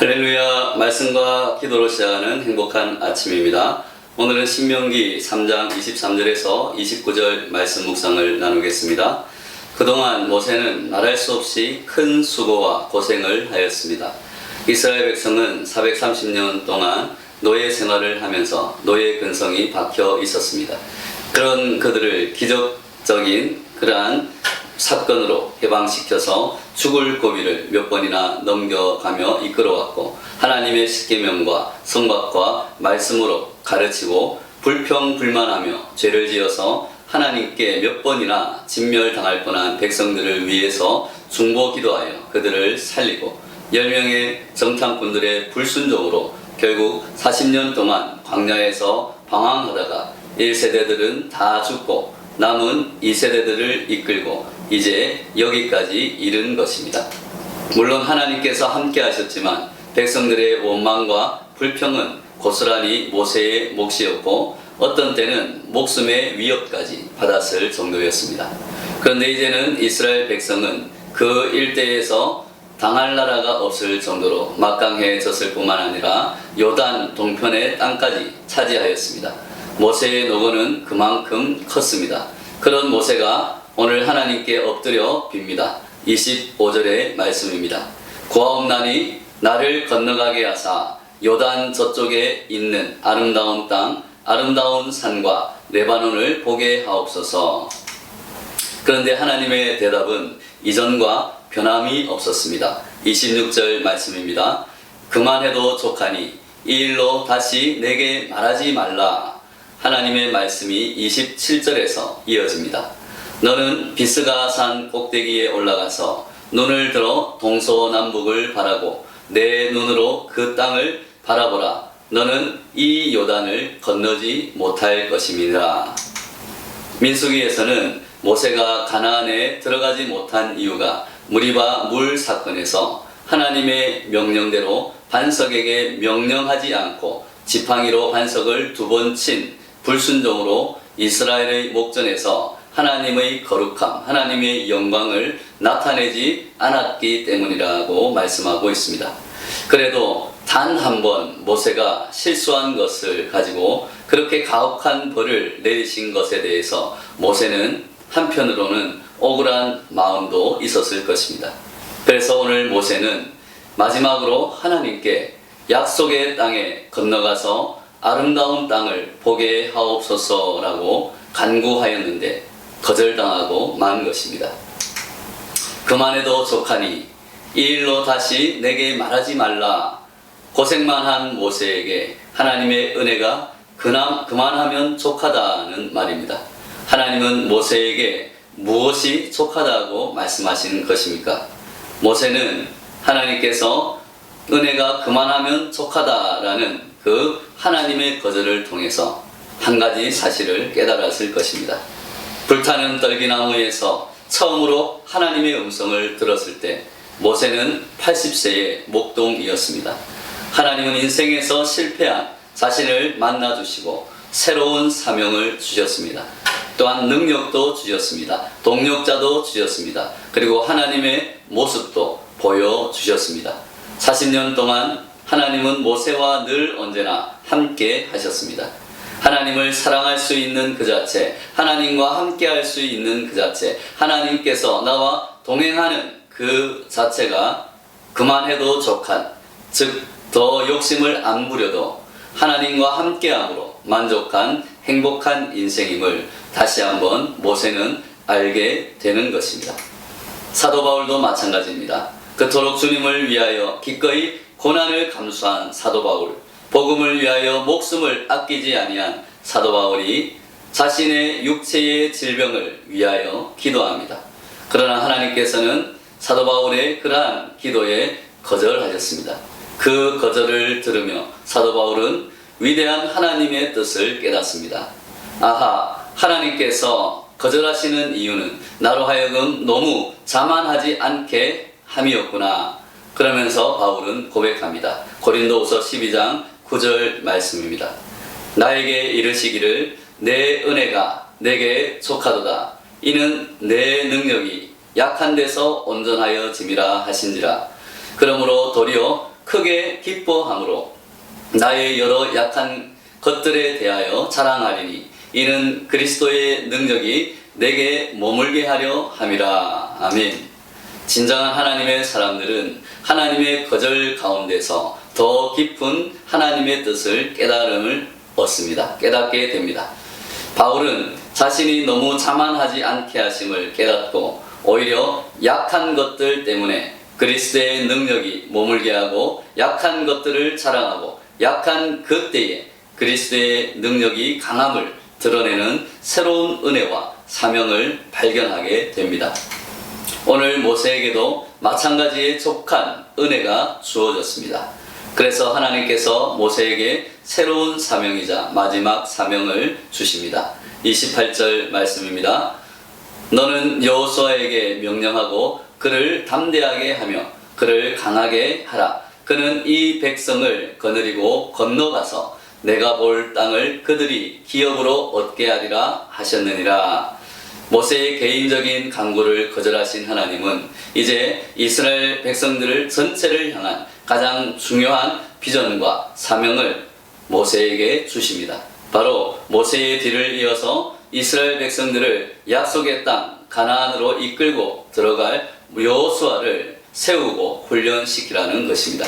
할렐루야. 말씀과 기도로 시작하는 행복한 아침입니다. 오늘은 신명기 3장 23절에서 29절 말씀 묵상을 나누겠습니다. 그동안 모세는 말할 수 없이 큰 수고와 고생을 하였습니다. 이스라엘 백성은 430년 동안 노예 생활을 하면서 노예 근성이 박혀 있었습니다. 그런 그들을 기적적인 그러한 사건으로 해방시켜서 죽을 고비를 몇 번이나 넘겨가며 이끌어왔고, 하나님의 십계명과 성곽과 말씀으로 가르치고 불평불만하며 죄를 지어서 하나님께 몇 번이나 진멸당할 뻔한 백성들을 위해서 중보기도하여 그들을 살리고, 10명의 정탐꾼들의 불순종으로 결국 40년 동안 광야에서 방황하다가 1세대들은 다 죽고 남은 2세대들을 이끌고 이제 여기까지 이른 것입니다. 물론 하나님께서 함께 하셨지만 백성들의 원망과 불평은 고스란히 모세의 몫이었고, 어떤 때는 목숨의 위협까지 받았을 정도였습니다. 그런데 이제는 이스라엘 백성은 그 일대에서 당할 나라가 없을 정도로 막강해졌을 뿐만 아니라 요단 동편의 땅까지 차지하였습니다. 모세의 노고는 그만큼 컸습니다. 그런 모세가 오늘 하나님께 엎드려 빕니다. 25절의 말씀입니다. 고아옵나니 나를 건너가게 하사 요단 저쪽에 있는 아름다운 땅, 아름다운 산과 레바논을 보게 하옵소서. 그런데 하나님의 대답은 이전과 변함이 없었습니다. 26절 말씀입니다. 그만해도 족하니 이 일로 다시 내게 말하지 말라. 하나님의 말씀이 27절에서 이어집니다. 너는 비스가 산 꼭대기에 올라가서 눈을 들어 동서남북을 바라고 내 눈으로 그 땅을 바라보라. 너는 이 요단을 건너지 못할 것임이라. 민수기에서는 모세가 가나안에 들어가지 못한 이유가 무리바 물 사건에서 하나님의 명령대로 반석에게 명령하지 않고 지팡이로 반석을 2번 친 불순종으로 이스라엘의 목전에서 하나님의 거룩함, 하나님의 영광을 나타내지 않았기 때문이라고 말씀하고 있습니다. 그래도 단 한 번 모세가 실수한 것을 가지고 그렇게 가혹한 벌을 내리신 것에 대해서 모세는 한편으로는 억울한 마음도 있었을 것입니다. 그래서 오늘 모세는 마지막으로 하나님께 약속의 땅에 건너가서 아름다운 땅을 보게 하옵소서라고 간구하였는데 거절당하고 만 것입니다. 그만해도 족하니 이 일로 다시 내게 말하지 말라. 고생만 한 모세에게 하나님의 은혜가 그만하면 족하다는 말입니다. 하나님은 모세에게 무엇이 족하다고 말씀하신 것입니까? 모세는 하나님께서 은혜가 그만하면 족하다라는 그 하나님의 거절을 통해서 한 가지 사실을 깨달았을 것입니다. 불타는 떨기나무에서 처음으로 하나님의 음성을 들었을 때 모세는 80세의 목동이었습니다. 하나님은 인생에서 실패한 자신을 만나주시고 새로운 사명을 주셨습니다. 또한 능력도 주셨습니다. 동력자도 주셨습니다. 그리고 하나님의 모습도 보여주셨습니다. 40년 동안 하나님은 모세와 늘 언제나 함께 하셨습니다. 하나님을 사랑할 수 있는 그 자체, 하나님과 함께 할 수 있는 그 자체, 하나님께서 나와 동행하는 그 자체가 그만해도 족한, 즉 더 욕심을 안 부려도 하나님과 함께함으로 만족한 행복한 인생임을 다시 한번 모세는 알게 되는 것입니다. 사도 바울도 마찬가지입니다. 그토록 주님을 위하여 기꺼이 고난을 감수한 사도 바울, 복음을 위하여 목숨을 아끼지 아니한 사도 바울이 자신의 육체의 질병을 위하여 기도합니다. 그러나 하나님께서는 사도 바울의 그러한 기도에 거절하셨습니다. 그 거절을 들으며 사도 바울은 위대한 하나님의 뜻을 깨닫습니다. 아하, 하나님께서 거절하시는 이유는 나로 하여금 너무 자만하지 않게 함이었구나. 그러면서 바울은 고백합니다. 고린도후서 12장 9절 말씀입니다. 나에게 이르시기를 내 은혜가 내게 족하도다. 이는 내 능력이 약한 데서 온전하여 짐이라 하신지라. 그러므로 도리어 크게 기뻐함으로 나의 여러 약한 것들에 대하여 자랑하리니 이는 그리스도의 능력이 내게 머물게 하려 함이라. 아멘. 진정한 하나님의 사람들은 하나님의 거절 가운데서 더 깊은 하나님의 뜻을 깨달음을 얻습니다. 깨닫게 됩니다. 바울은 자신이 너무 자만하지 않게 하심을 깨닫고 오히려 약한 것들 때문에 그리스도의 능력이 머물게 하고 약한 것들을 자랑하고 약한 그때에 그리스도의 능력이 강함을 드러내는 새로운 은혜와 사명을 발견하게 됩니다. 오늘 모세에게도 마찬가지의 족한 은혜가 주어졌습니다. 그래서 하나님께서 모세에게 새로운 사명이자 마지막 사명을 주십니다. 28절 말씀입니다. 너는 여호수아에게 명령하고 그를 담대하게 하며 그를 강하게 하라. 그는 이 백성을 거느리고 건너가서 내가 볼 땅을 그들이 기업으로 얻게 하리라 하셨느니라. 모세의 개인적인 간구를 거절하신 하나님은 이제 이스라엘 백성들을 전체를 향한 가장 중요한 비전과 사명을 모세에게 주십니다. 바로 모세의 뒤를 이어서 이스라엘 백성들을 약속의 땅 가나안으로 이끌고 들어갈 여호수아를 세우고 훈련시키라는 것입니다.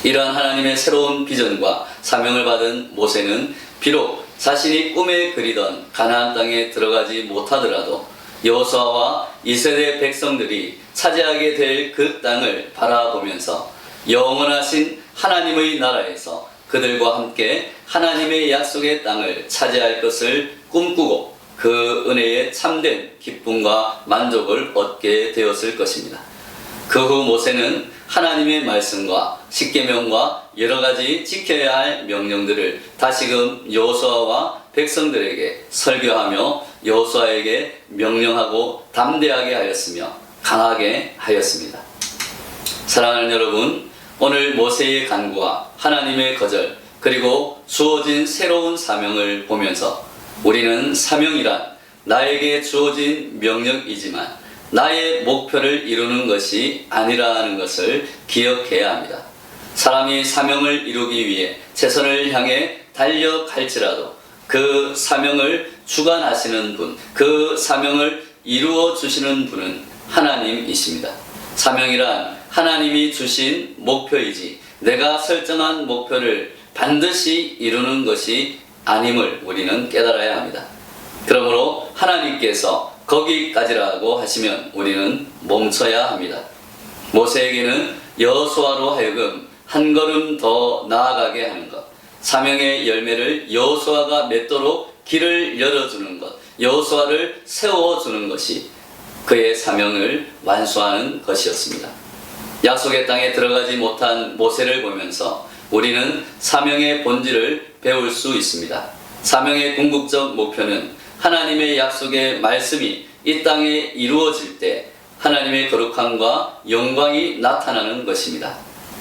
이러한 하나님의 새로운 비전과 사명을 받은 모세는 비록 자신이 꿈에 그리던 가나안 땅에 들어가지 못하더라도 여호수아와 이스라엘 백성들이 차지하게 될 그 땅을 바라보면서 영원하신 하나님의 나라에서 그들과 함께 하나님의 약속의 땅을 차지할 것을 꿈꾸고 그 은혜에 참된 기쁨과 만족을 얻게 되었을 것입니다. 그 후 모세는 하나님의 말씀과 십계명과 여러 가지 지켜야 할 명령들을 다시금 여호수아와 백성들에게 설교하며 여호수아에게 명령하고 담대하게 하였으며 강하게 하였습니다. 사랑하는 여러분, 오늘 모세의 간구와 하나님의 거절 그리고 주어진 새로운 사명을 보면서 우리는 사명이란 나에게 주어진 명령이지만 나의 목표를 이루는 것이 아니라는 것을 기억해야 합니다. 사람이 사명을 이루기 위해 최선을 향해 달려갈지라도 그 사명을 주관하시는 분, 그 사명을 이루어 주시는 분은 하나님이십니다. 사명이란 하나님이 주신 목표이지 내가 설정한 목표를 반드시 이루는 것이 아님을 우리는 깨달아야 합니다. 그러므로 하나님께서 거기까지라고 하시면 우리는 멈춰야 합니다. 모세에게는 여호수아로 하여금 한 걸음 더 나아가게 하는 것, 사명의 열매를 여호수아가 맺도록 길을 열어주는 것, 여호수아를 세워주는 것이 그의 사명을 완수하는 것이었습니다. 약속의 땅에 들어가지 못한 모세를 보면서 우리는 사명의 본질을 배울 수 있습니다. 사명의 궁극적 목표는 하나님의 약속의 말씀이 이 땅에 이루어질 때 하나님의 거룩함과 영광이 나타나는 것입니다.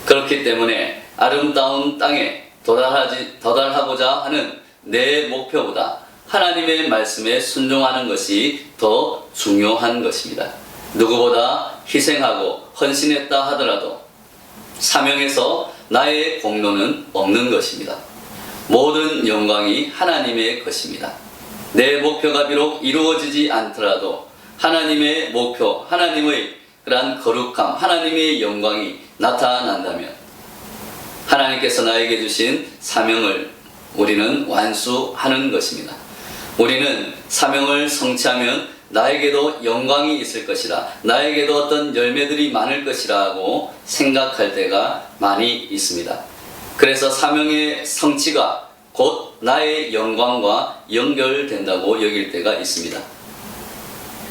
그렇기 때문에 아름다운 땅에 도달하고자 하는 내 목표보다 하나님의 말씀에 순종하는 것이 더 중요한 것입니다. 누구보다 희생하고 헌신했다 하더라도 사명에서 나의 공로는 없는 것입니다. 모든 영광이 하나님의 것입니다. 내 목표가 비록 이루어지지 않더라도 하나님의 목표, 하나님의 그러한 거룩함, 하나님의 영광이 나타난다면 하나님께서 나에게 주신 사명을 우리는 완수하는 것입니다. 우리는 사명을 성취하면 나에게도 영광이 있을 것이라, 나에게도 어떤 열매들이 많을 것이라고 생각할 때가 많이 있습니다. 그래서 사명의 성취가 곧 나의 영광과 연결된다고 여길 때가 있습니다.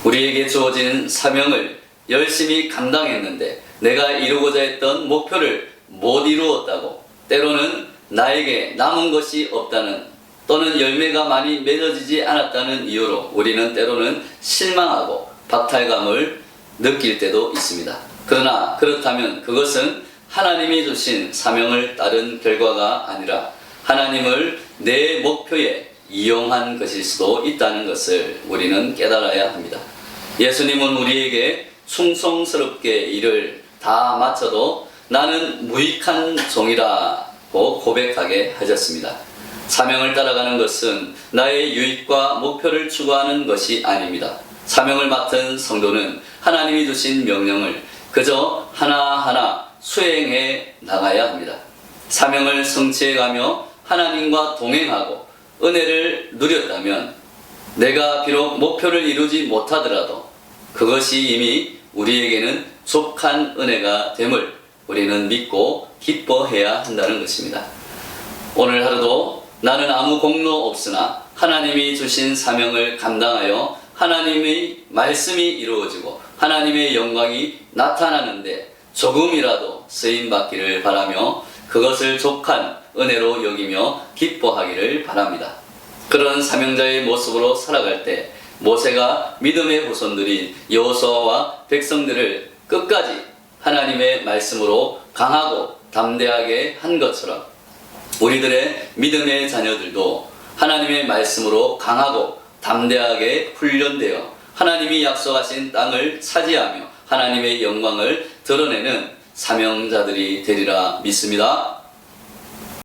우리에게 주어진 사명을 열심히 감당했는데 내가 이루고자 했던 목표를 못 이루었다고, 때로는 나에게 남은 것이 없다는 또는 열매가 많이 맺어지지 않았다는 이유로 우리는 때로는 실망하고 박탈감을 느낄 때도 있습니다. 그러나 그렇다면 그것은 하나님이 주신 사명을 따른 결과가 아니라 하나님을 내 목표에 이용한 것일 수도 있다는 것을 우리는 깨달아야 합니다. 예수님은 우리에게 충성스럽게 일을 다 마쳐도 나는 무익한 종이라고 고백하게 하셨습니다. 사명을 따라가는 것은 나의 유익과 목표를 추구하는 것이 아닙니다. 사명을 맡은 성도는 하나님이 주신 명령을 그저 하나하나 수행해 나가야 합니다. 사명을 성취해가며 하나님과 동행하고 은혜를 누렸다면 내가 비록 목표를 이루지 못하더라도 그것이 이미 우리에게는 족한 은혜가 됨을 우리는 믿고 기뻐해야 한다는 것입니다. 오늘 하루도 나는 아무 공로 없으나 하나님이 주신 사명을 감당하여 하나님의 말씀이 이루어지고 하나님의 영광이 나타나는데 조금이라도 쓰임받기를 바라며 그것을 족한 은혜로 여기며 기뻐하기를 바랍니다. 그런 사명자의 모습으로 살아갈 때 모세가 믿음의 후손들인 여호수아와 백성들을 끝까지 하나님의 말씀으로 강하고 담대하게 한 것처럼 우리들의 믿음의 자녀들도 하나님의 말씀으로 강하고 담대하게 훈련되어 하나님이 약속하신 땅을 차지하며 하나님의 영광을 드러내는 사명자들이 되리라 믿습니다.